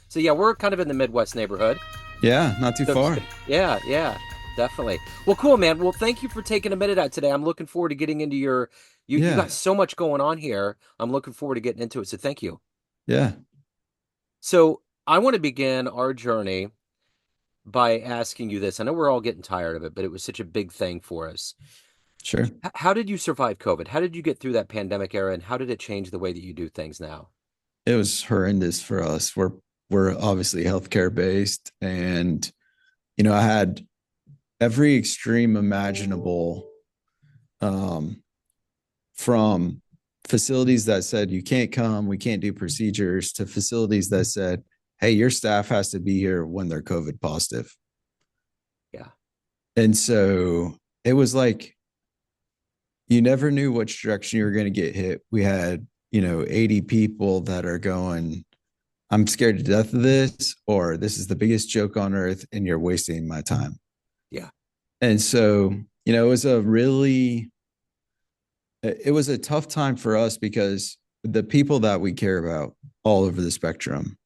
So yeah, we're kind of in the Midwest neighborhood, Yeah, not too so to far. speak. Yeah, yeah, definitely. Well, cool, man. Well, thank you for taking a minute out today. I'm looking forward to getting into your you got Yeah, so much going on here. I'm looking forward to getting into it. So thank you. yeah, So I want to begin our journey by asking you this. I know we're all getting tired of it, but it was such a big thing for us. sure. How did you survive COVID? How did you get through that pandemic era, and how did it change the way that you do things now? It was horrendous for us. We're obviously healthcare based, and I had every extreme imaginable, um, from facilities that said you can't come, we can't do procedures, to facilities that said, hey, your staff has to be here when they're COVID positive. Yeah. And so it was like you never knew which direction you were going to get hit. We had, 80 people that are going, I'm scared to death of this, or this is the biggest joke on earth and you're wasting my time. Yeah. And so, it was a tough time for us because the people that we care about all over the spectrum,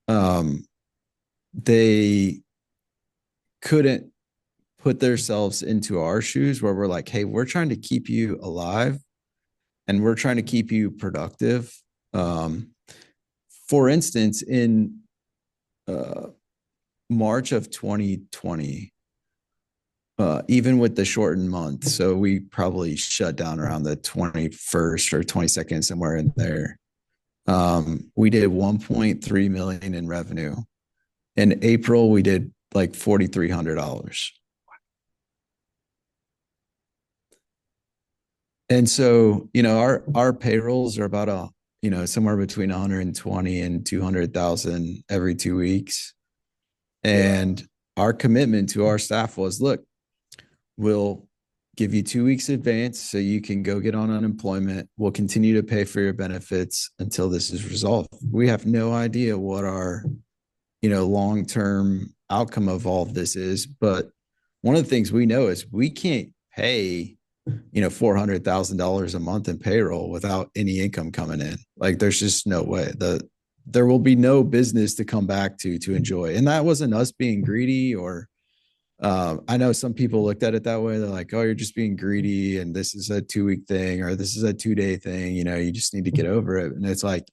um, they couldn't put themselves into our shoes where we're like, hey, we're trying to keep you alive and we're trying to keep you productive. Um, for instance, in uh, March of 2020, even with the shortened month, so we probably shut down around the 21st or 22nd, somewhere in there. We did 1.3 million in revenue. In April, we did like $4,300. And so, our payrolls are about somewhere between 120 and 200,000 every 2 weeks. And our commitment to our staff was, look, we'll give you 2 weeks advance so you can go get on unemployment. We'll continue to pay for your benefits until this is resolved. We have no idea what our, long-term outcome of all of this is. But one of the things we know is we can't pay, $400,000 a month in payroll without any income coming in. Like there's just no way. There will be no business to come back to enjoy. And that wasn't us being greedy or I know some people looked at it that way. They're like, oh, you're just being greedy and this is a 2 week thing or this is a 2 day thing. You just need to get over it. And it's like,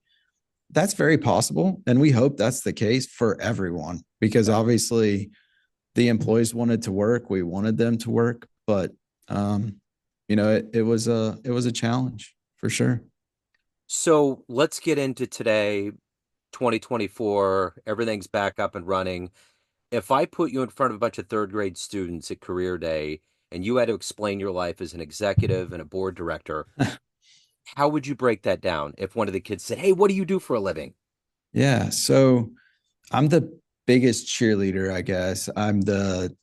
that's very possible. And we hope that's the case for everyone because Right. obviously the employees wanted to work. We wanted them to work, but um, it was a challenge for sure. So let's get into today, 2024. Everything's back up and running. If I put you in front of a bunch of third grade students at career day and you had to explain your life as an executive and a board director, how would you break that down if one of the kids said, hey, what do you do for a living? Yeah. So I'm the biggest cheerleader, I guess. I'm the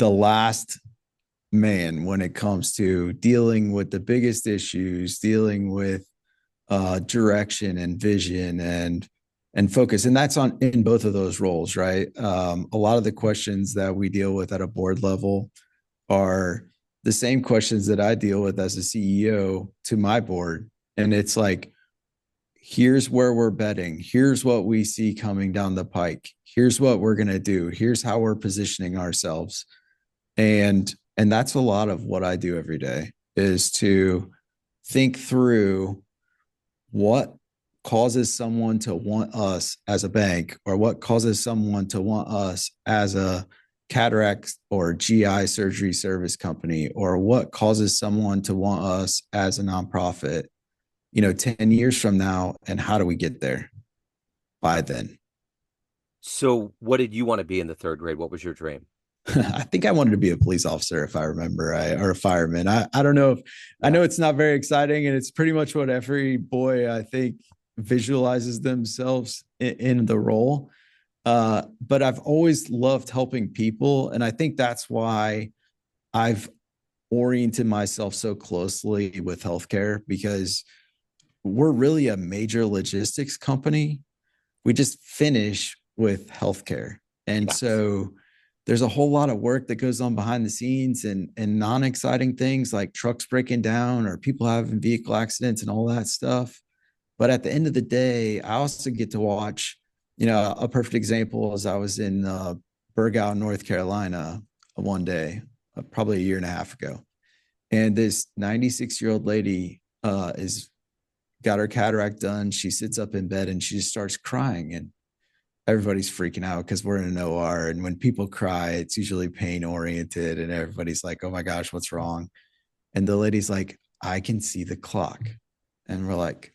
last man when it comes to dealing with the biggest issues, dealing with direction and vision and focus. And that's on in both of those roles, right? A lot of the questions that we deal with at a board level are the same questions that I deal with as a CEO to my board. And it's like, here's where we're betting. Here's what we see coming down the pike. Here's what we're going to do. Here's how we're positioning ourselves. And that's a lot of what I do every day is to think through what causes someone to want us as a bank or what causes someone to want us as a cataract or GI surgery service company or what causes someone to want us as a nonprofit 10 years from now and how do we get there by then. So, what did you want to be in the third grade? What was your dream? I think I wanted to be a police officer if I remember right, or a fireman. I don't know if I Yeah. know it's not very exciting, and it's pretty much what every boy I think visualizes themselves in the role. But I've always loved helping people, and I think that's why I've oriented myself so closely with healthcare because we're really a major logistics company. We just finish with healthcare. And Yes. so there's a whole lot of work that goes on behind the scenes and non-exciting things like trucks breaking down or people having vehicle accidents and all that stuff. But at the end of the day, I also get to watch, a perfect example is I was in Burgow, North Carolina one day, probably a year and a half ago. And this 96-year-old lady is got her cataract done. She sits up in bed and she just starts crying. And everybody's freaking out because we're in an OR. And when people cry, it's usually pain oriented. And everybody's like, oh my gosh, what's wrong? And the lady's like, I can see the clock. And we're like,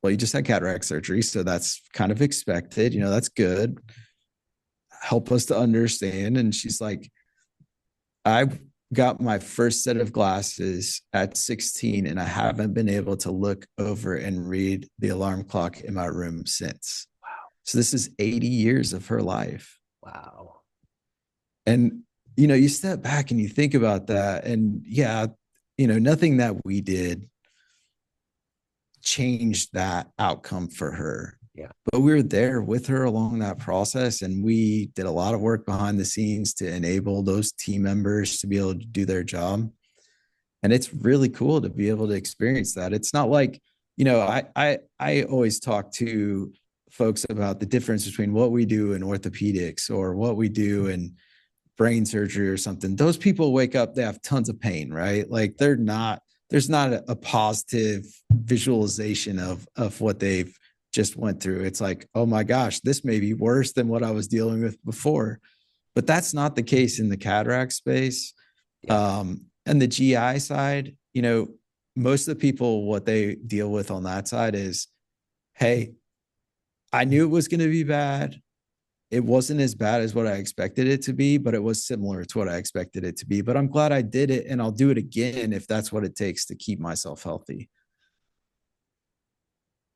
well, you just had cataract surgery. So that's kind of expected. That's good. Help us to understand. And she's like, I got my first set of glasses at 16, and I haven't been able to look over and read the alarm clock in my room since. Wow. So this is 80 years of her life. Wow. And, you step back and you think about that. And yeah, nothing that we did changed that outcome for her. Yeah. But we were there with her along that process. And we did a lot of work behind the scenes to enable those team members to be able to do their job. And it's really cool to be able to experience that. It's not like, I always talk to folks about the difference between what we do in orthopedics or what we do in brain surgery or something. Those people wake up, they have tons of pain, right? Like there's not a positive visualization of what they've just went through. It's like, oh my gosh, this may be worse than what I was dealing with before. But that's not the case in the cataract space. Yeah. And the GI side, most of the people, what they deal with on that side is, hey, I knew it was going to be bad. It wasn't as bad as what I expected it to be, but it was similar to what I expected it to be. But I'm glad I did it, and I'll do it again if that's what it takes to keep myself healthy.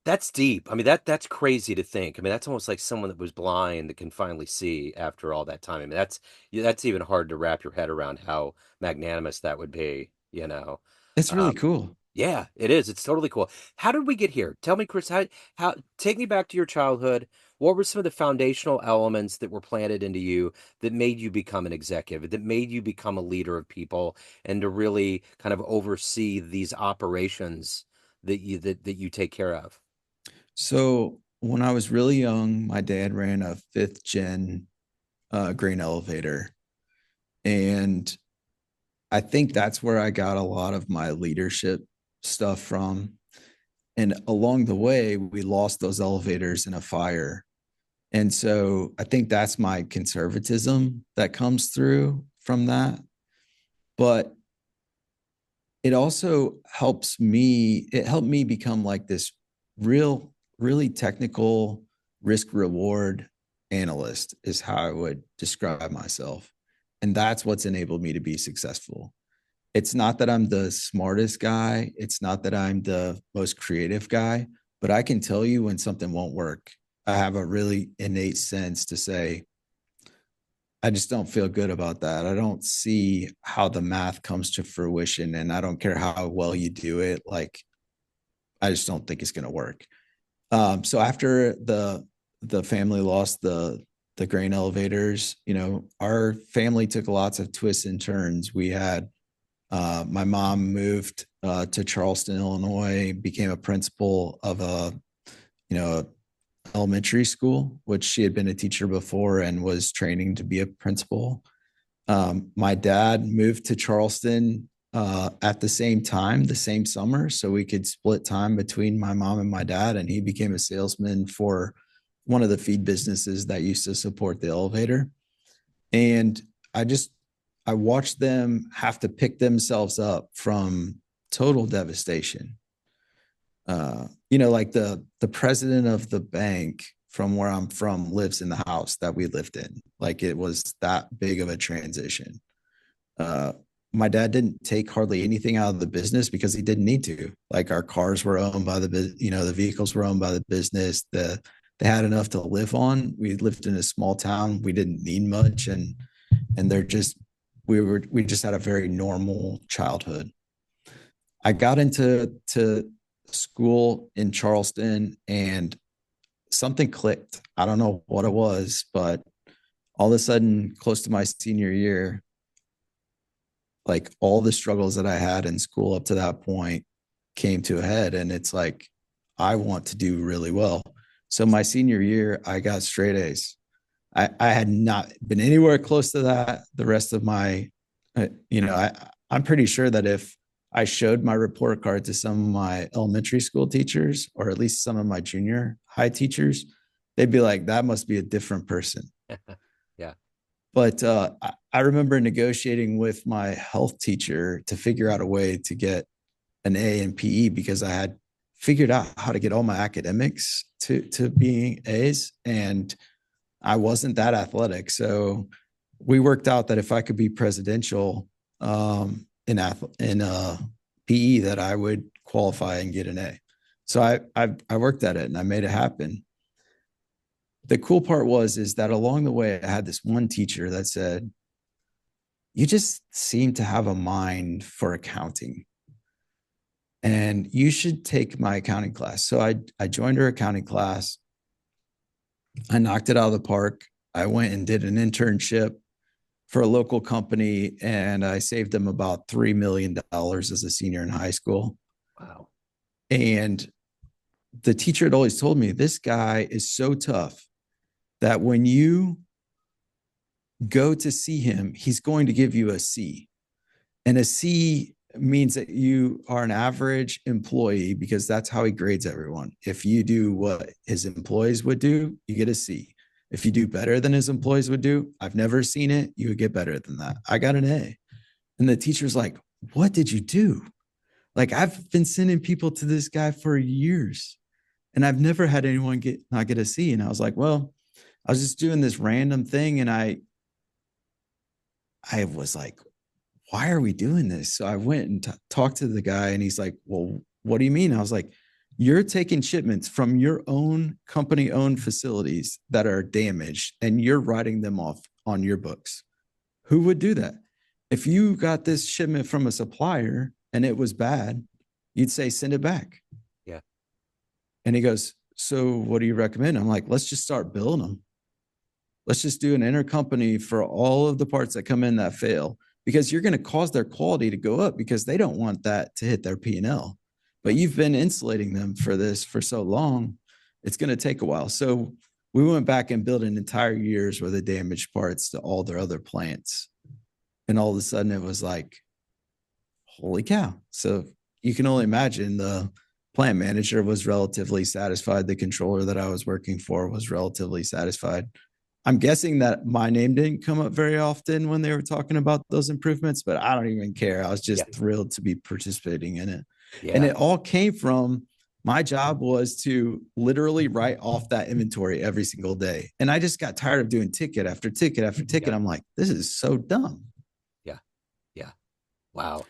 That's deep. I mean, that's crazy to think. I mean, that's almost like someone that was blind that can finally see after all that time. I mean, that's even hard to wrap your head around how magnanimous that would be, you know. It's really Um, cool. yeah, it is. It's totally cool. How did we get here? Tell me, Chris, how take me back to your childhood. What were some of the foundational elements that were planted into you that made you become an executive, that made you become a leader of people and to really kind of oversee these operations that you take care of? So when I was really young, my dad ran a fifth gen grain elevator. And I think that's where I got a lot of my leadership stuff from. And along the way, we lost those elevators in a fire. And so I think that's my conservatism that comes through from that. But it also it helped me become like this really technical risk reward analyst, is how I would describe myself. And that's what's enabled me to be successful. It's not that I'm the smartest guy, it's not that I'm the most creative guy, but I can tell you when something won't work. I have a really innate sense to say, I just don't feel good about that. I don't see how the math comes to fruition, and I don't care how well you do it. Like, I just don't think it's going to work. So after the family lost the grain elevators, our family took lots of twists and turns. We had my mom moved to Charleston, Illinois, became a principal of a elementary school, which she had been a teacher before and was training to be a principal. My dad moved to Charleston at the same time, the same summer, so we could split time between my mom and my dad. And he became a salesman for one of the feed businesses that used to support the elevator. And I just I watched them have to pick themselves up from total devastation. Like the president of the bank from where I'm from lives in the house that we lived in. Like, it was that big of a transition. Uh, my dad didn't take hardly anything out of the business because he didn't need to. Like, our cars were owned by the vehicles were owned by the business. They had enough to live on. We lived in a small town. We didn't need much, and we just had a very normal childhood. I got into to school in Charleston, and something clicked. I don't know what it was, but all of a sudden, close to my senior year, like, all the struggles that I had in school up to that point came to a head. And it's like, I want to do really well. So my senior year, I got straight A's. I had not been anywhere close to that the rest of my, I'm pretty sure that if I showed my report card to some of my elementary school teachers, or at least some of my junior high teachers, they'd be like, that must be a different person. Yeah. But I remember negotiating with my health teacher to figure out a way to get an A in PE because I had figured out how to get all my academics to being A's, and I wasn't that athletic. So we worked out that if I could be presidential in PE, that I would qualify and get an A. So I worked at it and I made it happen. The cool part was is that along the way, I had this one teacher that said, "You just seem to have a mind for accounting, and you should take my accounting class." So I joined her accounting class. I knocked it out of the park. I went and did an internship for a local company, and I saved them about $3 million as a senior in high school. Wow. And the teacher had always told me, this guy is so tough that when you go to see him, he's going to give you a C. And a C means that you are an average employee because that's how he grades everyone. If you do what his employees would do, you get a C. If you do better than his employees would do, I've never seen it, you would get better than that. I got an A. And the teacher's like, what did you do? Like, I've been sending people to this guy for years and I've never had anyone not get a C. And I was like, well, I was just doing this random thing. And I was like, why are we doing this? So I went and talked to the guy and he's like, well, what do you mean? I was like, you're taking shipments from your own company owned facilities that are damaged and you're writing them off on your books. Who would do that? If you got this shipment from a supplier and it was bad, you'd say, send it back. Yeah. And he goes, so what do you recommend? I'm like, let's just start building them. Let's just do an intercompany for all of the parts that come in that fail, because you're going to cause their quality to go up because they don't want that to hit their P&L. Yeah. But you've been insulating them for this for so long, it's going to take a while. So we went back and built an entire year's worth of damaged parts to all their other plants. And all of a sudden it was like, holy cow. So you can only imagine the plant manager was relatively satisfied. The controller that I was working for was relatively satisfied. I'm guessing that my name didn't come up very often when they were talking about those improvements, but I don't even care. I was Yeah. just thrilled to be participating in it. And Yeah. it all came from my job was to literally write off that inventory every single day. And I just got tired of doing ticket after ticket after ticket. Yeah. I'm like, this is so dumb. Yeah. Yeah. Wow.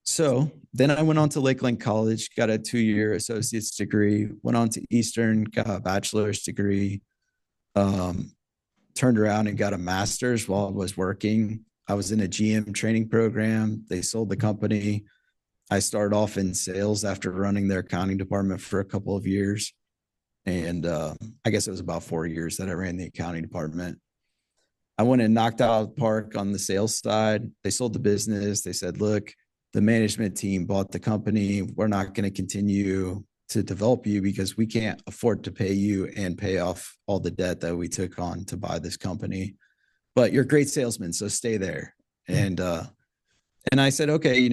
So then I went on to Lakeland College, got a 2-year associate's degree, went on to Eastern, got a bachelor's degree, um, turned around and got a master's while I was working. I was in a GM training program. They sold the company. I started off in sales after running their accounting department for a couple of years. And I guess it was about 4 years that I ran the accounting department. I went and knocked out of the park on the sales side. They sold the business. They said, look, the management team bought the company. We're not going to continue to develop you because we can't afford to pay you and pay off all the debt that we took on to buy this company. But you're a great salesman, so stay there. And I said, okay,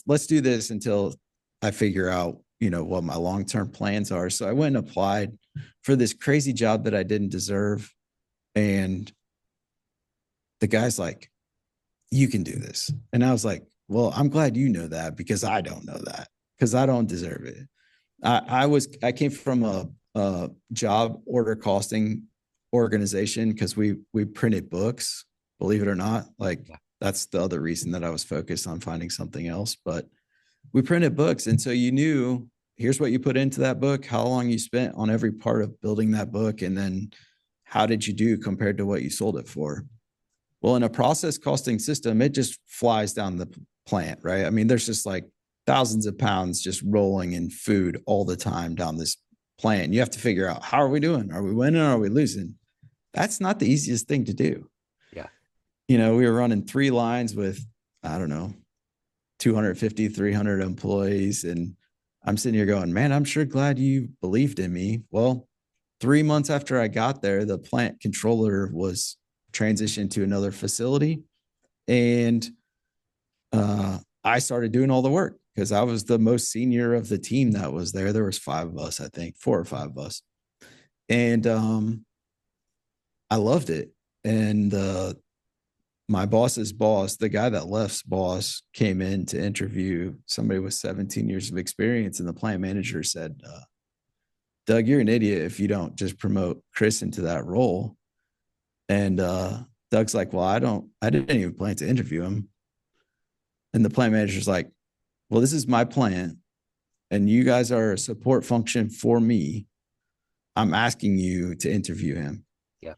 let's do this until I figure out, what my long-term plans are. So I went and applied for this crazy job that I didn't deserve. And the guy's like, you can do this. And I was like, well, I'm glad you know that because I don't know that because I don't deserve it. I came from a job order costing organization because we printed books, believe it or not. Like Yeah. that's the other reason that I was focused on finding something else. But we printed books. And so you knew here's what you put into that book, how long you spent on every part of building that book, and then how did you do compared to what you sold it for. Well, in a process costing system, it just flies down the plant, right? I mean, there's just like thousands of pounds just rolling in food all the time down this plant. You have to figure out, how are we doing? Are we winning? Or are we losing? That's not the easiest thing to do. Yeah. We were running 3 lines with, I don't know, 250, 300 employees. And I'm sitting here going, man, I'm sure glad you believed in me. Well, 3 months after I got there, the plant controller was transitioned to another facility. And I started doing all the work because I was the most senior of the team that was there. There was five of us, I think, four or five of us. And I loved it. And my boss's boss, the guy that left's boss, came in to interview somebody with 17 years of experience. And the plant manager said, Doug, you're an idiot if you don't just promote Chris into that role. And Doug's like, well, I didn't even plan to interview him. And the plant manager's like, well, this is my plan. And you guys are a support function for me. I'm asking you to interview him. Yeah.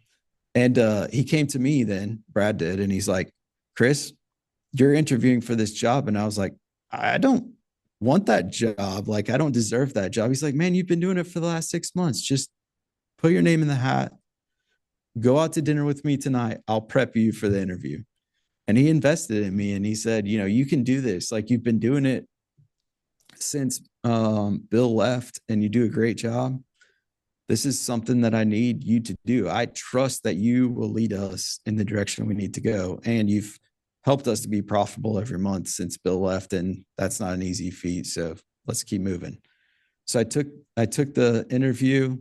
And he came to me then, Brad did, and he's like, Chris, you're interviewing for this job. And I was like, I don't want that job. Like, I don't deserve that job. He's like, man, you've been doing it for the last 6 months. Just put your name in the hat. Go out to dinner with me tonight. I'll prep you for the interview. And he invested in me and he said, you can do this. Like, you've been doing it since Bill left and you do a great job. This is something that I need you to do. I trust that you will lead us in the direction we need to go. And you've helped us to be profitable every month since Bill left. And that's not an easy feat. So let's keep moving. So I took the interview.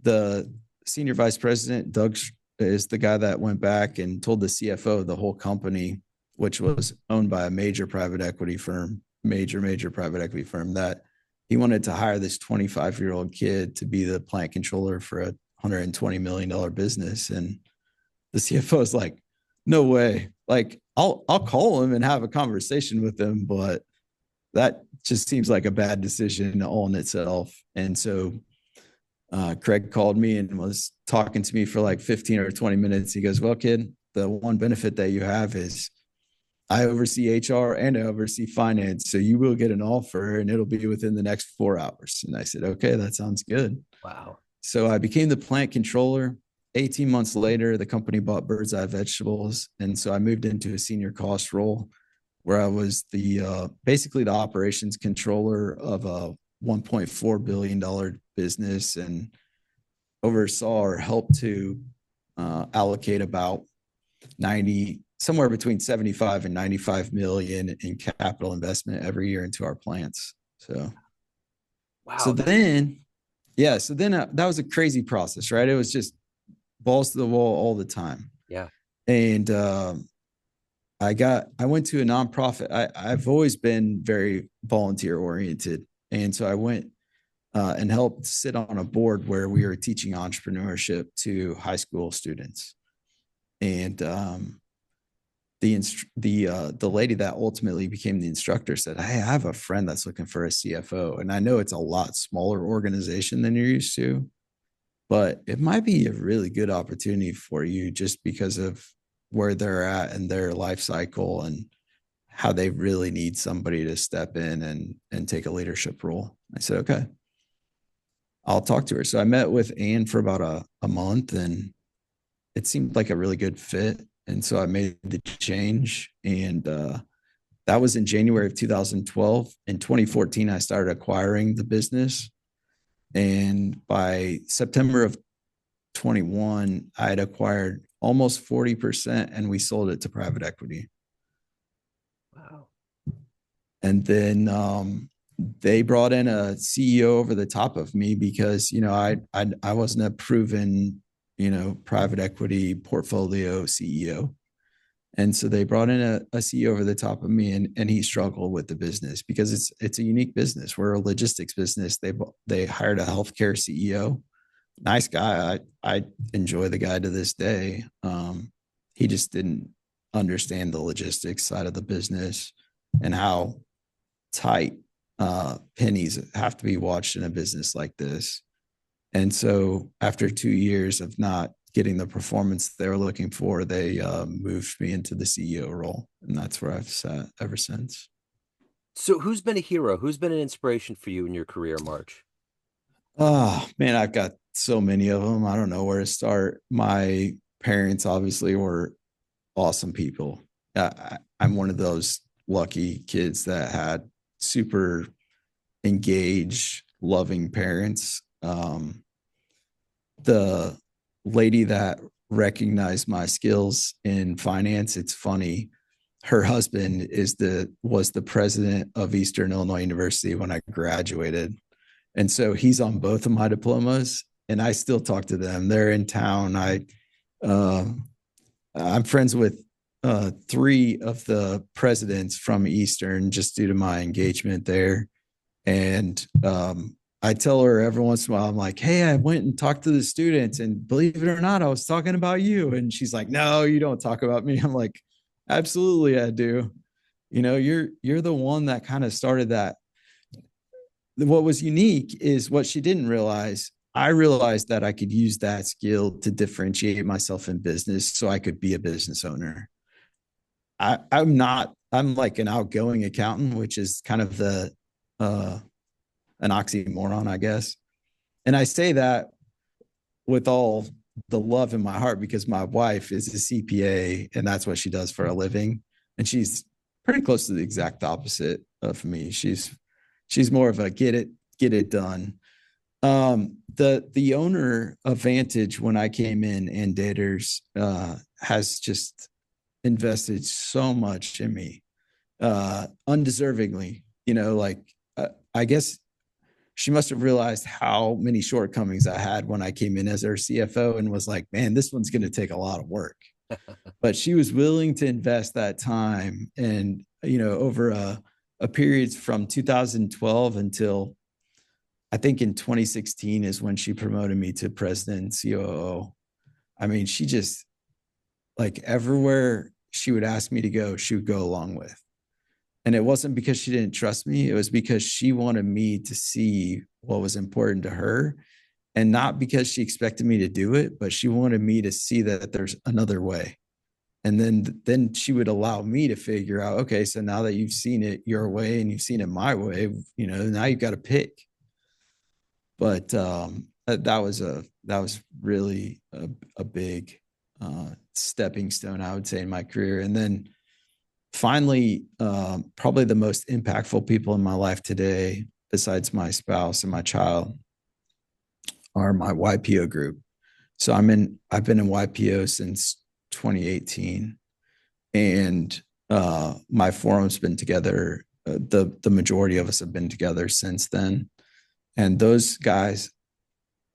The senior vice president, Doug, is the guy that went back and told the CFO of the whole company, which was owned by a major private equity firm, major private equity firm, that he wanted to hire this 25-year-old kid to be the plant controller for a $120 million business. And the CFO is like, no way. Like, I'll call him and have a conversation with him, but that just seems like a bad decision all in itself. And so Craig called me and was talking to me for like 15 or 20 minutes. He goes, well, kid, the one benefit that you have is I oversee HR and I oversee finance. So you will get an offer and it'll be within the next 4 hours. And I said, okay, that sounds good. Wow. So I became the plant controller. 18 months later, the company bought Bird's Eye Vegetables. And so I moved into a senior cost role where I was the basically the operations controller of a $1.4 billion business and oversaw or helped to allocate about 90, somewhere between 75 and 95 million in capital investment every year into our plants. So Wow. then, yeah, so then that was a crazy process, right? It was just balls to the wall all the time. Yeah. And I went to a nonprofit. I've always been very volunteer oriented. And so I went and helped sit on a board where we were teaching entrepreneurship to high school students. And the lady that ultimately became the instructor said, hey, I have a friend that's looking for a CFO. And I know it's a lot smaller organization than you're used to, but it might be a really good opportunity for you just because of where they're at in their life cycle and how they really need somebody to step in and take a leadership role. I said, okay, I'll talk to her. So I met with Anne for about a month and it seemed like a really good fit. And so I made the change. And that was in January of 2012. In 2014, I started acquiring the business. And by September of 21, I had acquired almost 40% and we sold it to private equity. Wow. And then they brought in a CEO over the top of me because, I wasn't a proven, private equity portfolio CEO. And so they brought in a CEO over the top of me and he struggled with the business because it's a unique business. We're a logistics business. They hired a healthcare CEO. Nice guy. I enjoy the guy to this day. He just didn't understand the logistics side of the business and how tight pennies have to be watched in a business like this. And so after 2 years of not getting the performance they were looking for, they moved me into the CEO role. And that's where I've sat ever since. So who's been a hero? Who's been an inspiration for you in your career, March? Oh, man, I've got so many of them. I don't know where to start. My parents obviously were awesome people. I'm one of those lucky kids that had super engage, loving parents. The lady that recognized my skills in finance, it's funny. Her husband was the president of Eastern Illinois University when I graduated. And so he's on both of my diplomas and I still talk to them. They're in town. Uh, I'm friends with three of the presidents from Eastern just due to my engagement there. And I tell her every once in a while, I'm like, hey, I went and talked to the students, and believe it or not, I was talking about you. And she's like, no, you don't talk about me. I'm like, absolutely, I do. You know, you're the one that kind of started that. What was unique is what she didn't realize. I realized that I could use that skill to differentiate myself in business so I could be a business owner. I'm not, I'm like an outgoing accountant, which is kind of the uh an oxymoron, I guess. And I say that with all the love in my heart because my wife is a CPA and that's what she does for a living. And she's pretty close to the exact opposite of me. She's more of a get it done. The owner of Vantage when I came in and Daters has just invested so much in me, undeservingly. You know, like I guess she must have realized how many shortcomings I had when I came in as her CFO and was like, man, this one's going to take a lot of work. But she was willing to invest that time. And, you know, over a period from 2012 until I think in 2016 is when she promoted me to president and COO. I mean, she just like everywhere she would ask me to go, she would go along with. And it wasn't because she didn't trust me. It was because she wanted me to see what was important to her. And not because she expected me to do it, but she wanted me to see that there's another way. And then she would allow me to figure out, okay, so now that you've seen it your way and you've seen it my way, you know, now you've got to pick. But that was really a big stepping stone, I would say, in my career. And then finally, probably the most impactful people in my life today, besides my spouse and my child, are my YPO group. So I've been in YPO since 2018, and my forum's been together. The majority of us have been together since then, and those guys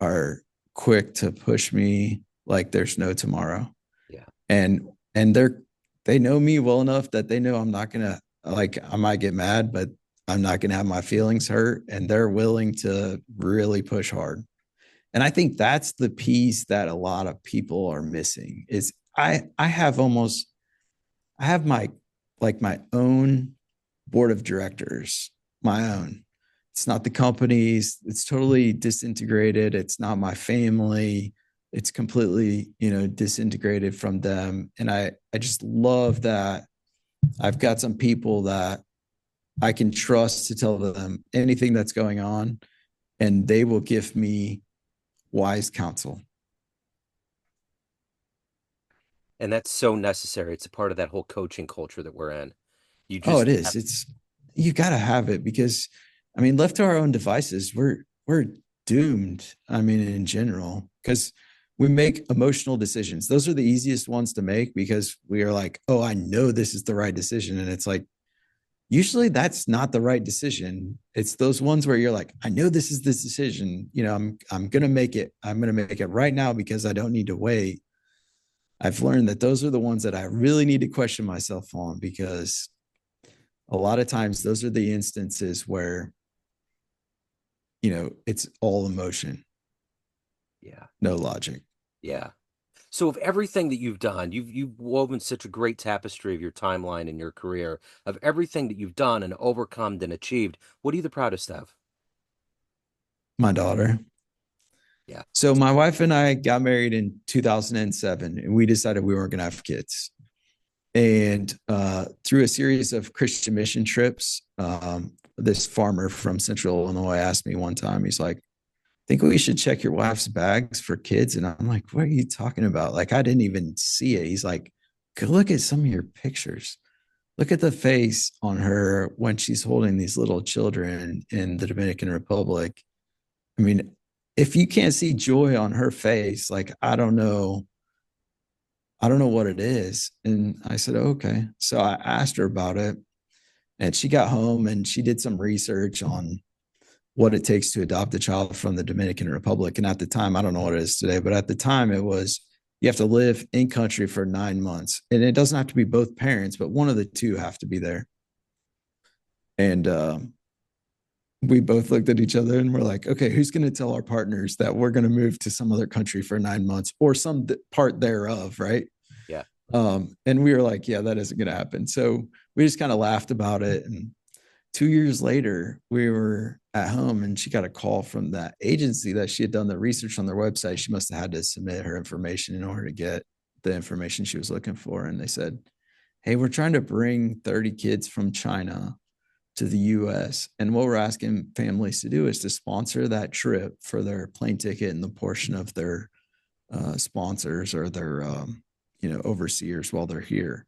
are quick to push me like there's no tomorrow. Yeah. And they know me well enough that they know I'm not gonna like I might get mad, but I'm not gonna have my feelings hurt, and they're willing to really push hard. And I think that's the piece that a lot of people are missing is I have almost I have my like my own board of directors, my own. It's not the company's, it's totally disintegrated. It's not my family. It's completely, you know, disintegrated from them. And I just love that I've got some people that I can trust to tell them anything that's going on and they will give me wise counsel. And that's so necessary. It's a part of that whole coaching culture that we're in. You Oh, just it have, is. It's you got to have it because I mean, left to our own devices, we're doomed. I mean, in general, because we make emotional decisions. Those are the easiest ones to make because we are like, "Oh, I know this is the right decision." And it's like usually that's not the right decision. It's those ones where you're like, "I know this is this decision. You know, I'm going to make it. I'm going to make it right now because I don't need to wait." I've learned that those are the ones that I really need to question myself on because a lot of times those are the instances where you know it's all emotion, yeah, no logic. yeah. So of everything that you've done, you've woven such a great tapestry of your timeline and your career, of everything that you've done and overcome and achieved. What are you the proudest of? My daughter. Yeah, So my wife and I got married in 2007 and we decided we weren't going to have kids. And through a series of Christian mission trips, this farmer from Central Illinois asked me one time, he's like, think we should check your wife's bags for kids. And I'm like, what are you talking about? Like, I didn't even see it. He's like, go look at some of your pictures. look at the face on her when she's holding these little children in the Dominican Republic. I mean, if you can't see joy on her face, like I don't know what it is. And I said, okay. So I asked her about it, and she got home and she did some research on what it takes to adopt a child from the Dominican Republic. And at the time, I don't know what it is today, but at the time it was you have to live in country for 9 months. And it doesn't have to be both parents, but one of the two have to be there. And we both looked at each other and we're like, okay, who's going to tell our partners that we're going to move to some other country for 9 months or some part thereof, right? Yeah. And we were like, yeah, that isn't going to happen. So we just kind of laughed about it. And 2 years later, we were at home and she got a call from that agency that she had done the research on their website. She must have had to submit her information in order to get the information she was looking for. And they said, hey, we're trying to bring 30 kids from China to the US. And what we're asking families to do is to sponsor that trip for their plane ticket and the portion of their sponsors or their overseers while they're here.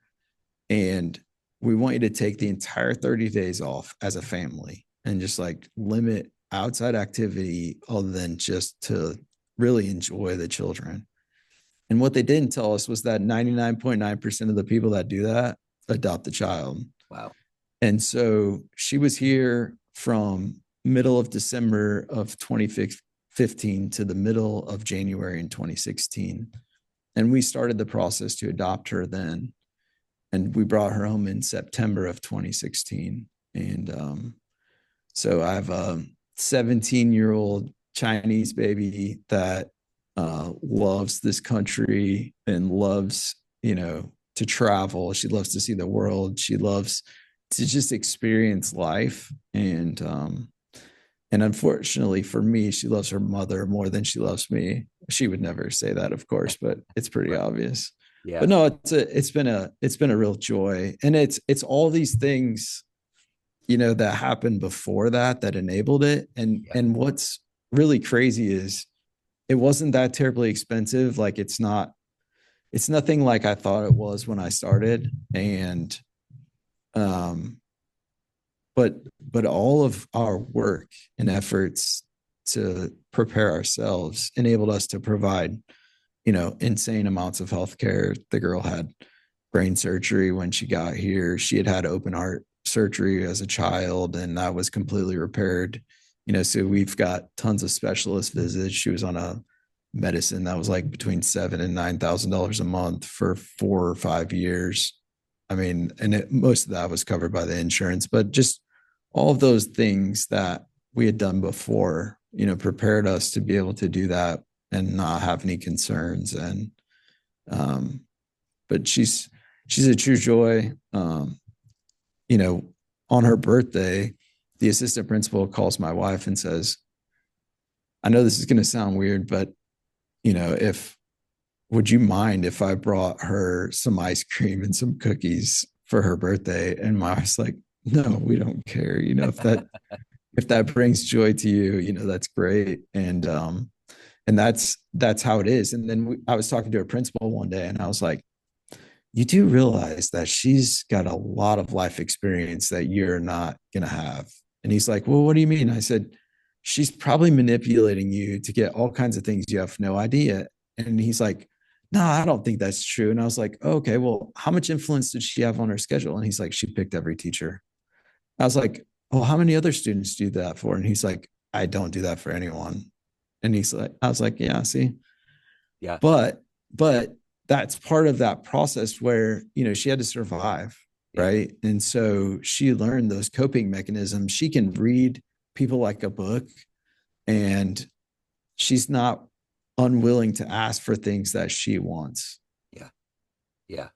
And we want you to take the entire 30 days off as a family and just like limit outside activity other than just to really enjoy the children. And what they didn't tell us was that 99.9% of the people that do that adopt the child. Wow. And so she was here from middle of December of 2015 to the middle of January in 2016. And we started the process to adopt her then. And we brought her home in September of 2016. And so I have a 17-year-old Chinese baby that loves this country and loves, to travel. She loves to see the world. She loves to just experience life. And unfortunately for me, she loves her mother more than she loves me. She would never say that, of course, but it's pretty Right. obvious. But Yeah. no, it's been a real joy. And it's all these things, that happened before that enabled it. And Yeah. and what's really crazy is it wasn't that terribly expensive. Like it's nothing like I thought it was when I started. And um but all of our work and efforts to prepare ourselves enabled us to provide, insane amounts of healthcare. The girl had brain surgery when she got here. She had had open heart surgery as a child, and that was completely repaired. So we've got tons of specialist visits. She was on a medicine that was like between $7,000 and $9,000 a month for 4 or 5 years. I mean, and most of that was covered by the insurance, but just all of those things that we had done before, prepared us to be able to do that and not have any concerns. And um, but she's a true joy. You know, on her birthday, the assistant principal calls my wife and says, "I know this is going to sound weird, but if would you mind if I brought her some ice cream and some cookies for her birthday?" And my wife's like, "No, we don't care. If that brings joy to you, that's great." And that's how it is. And then I was talking to a principal one day, and I was like, you do realize that she's got a lot of life experience that you're not going to have. And he's like, well, what do you mean? I said, she's probably manipulating you to get all kinds of things you have no idea. And he's like, no, I don't think that's true. And I was like, oh, okay, well, how much influence did she have on her schedule? And he's like, she picked every teacher. I was like, oh, how many other students do that for? And he's like, I don't do that for anyone. And he's like, I was like, yeah, see, Yeah. but that's part of that process where she had to survive, Yeah. right? And so she learned those coping mechanisms. She can read people like a book, and she's not unwilling to ask for things that she wants. Yeah. Yeah.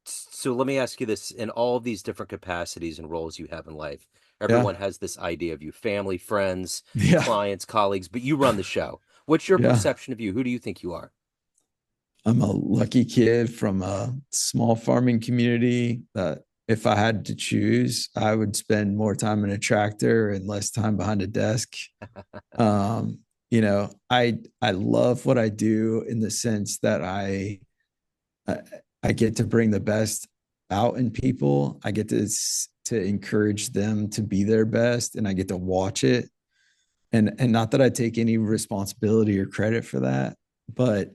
So let me ask you this, in all of these different capacities and roles you have in life, Yeah, everyone has this idea of you, family, friends, yeah, clients, colleagues, but you run the show. What's your yeah. perception of you? Who do you think you are? I'm a lucky kid from a small farming community that if I had to choose, I would spend more time in a tractor and less time behind a desk. I love what I do in the sense that I get to bring the best out in people. I get to encourage them to be their best, and I get to watch it. And not that I take any responsibility or credit for that, but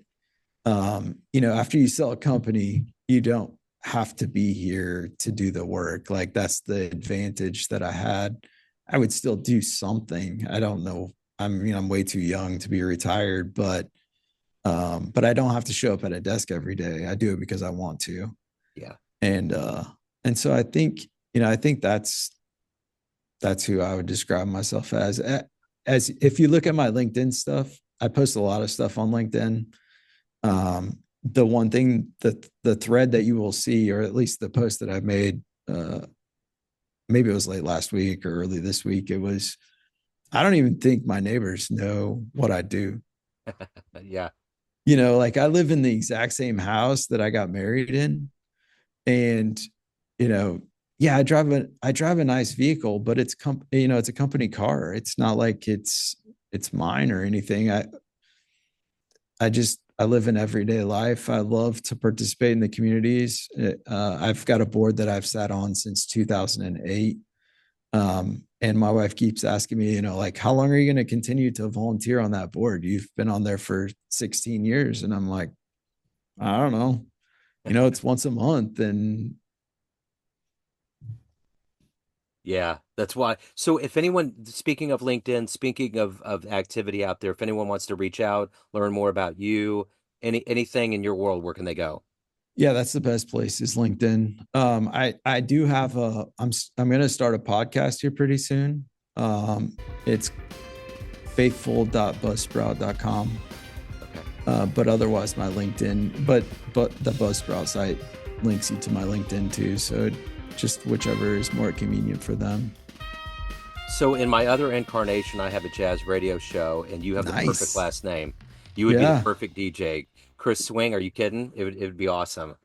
after you sell a company, you don't have to be here to do the work. Like that's the advantage that I had. I would still do something. I don't know. I'm way too young to be retired, but I don't have to show up at a desk every day. I do it because I want to. Yeah. And and so I think, I think that's who I would describe myself as. As if you look at my LinkedIn stuff, I post a lot of stuff on LinkedIn. The one thing that the thread that you will see, or at least the post that I made, maybe it was late last week or early this week, it was, I don't even think my neighbors know what I do. Yeah. Like I live in the exact same house that I got married in. And, you know, yeah, I drive a nice vehicle, but it's a company car. It's not like it's mine or anything. I live an everyday life. I love to participate in the communities. I've got a board that I've sat on since 2008. And my wife keeps asking me, like, how long are you going to continue to volunteer on that board? You've been on there for 16 years. And I'm like, I don't know. It's once a month. And Yeah, that's why. So if anyone, speaking of LinkedIn, speaking of activity out there, if anyone wants to reach out, learn more about you, anything in your world, where can they go? yeah, that's the best place is LinkedIn. I do have I'm going to start a podcast here pretty soon. It's faithful.buzzsprout.com. Okay. But otherwise my LinkedIn, but the Buzzsprout site links you to my LinkedIn too. So just whichever is more convenient for them. So in my other incarnation, I have a jazz radio show, and you have the perfect Nice. last name. You would be the Yeah. perfect DJ. Chris Swing, are you kidding? It would be awesome.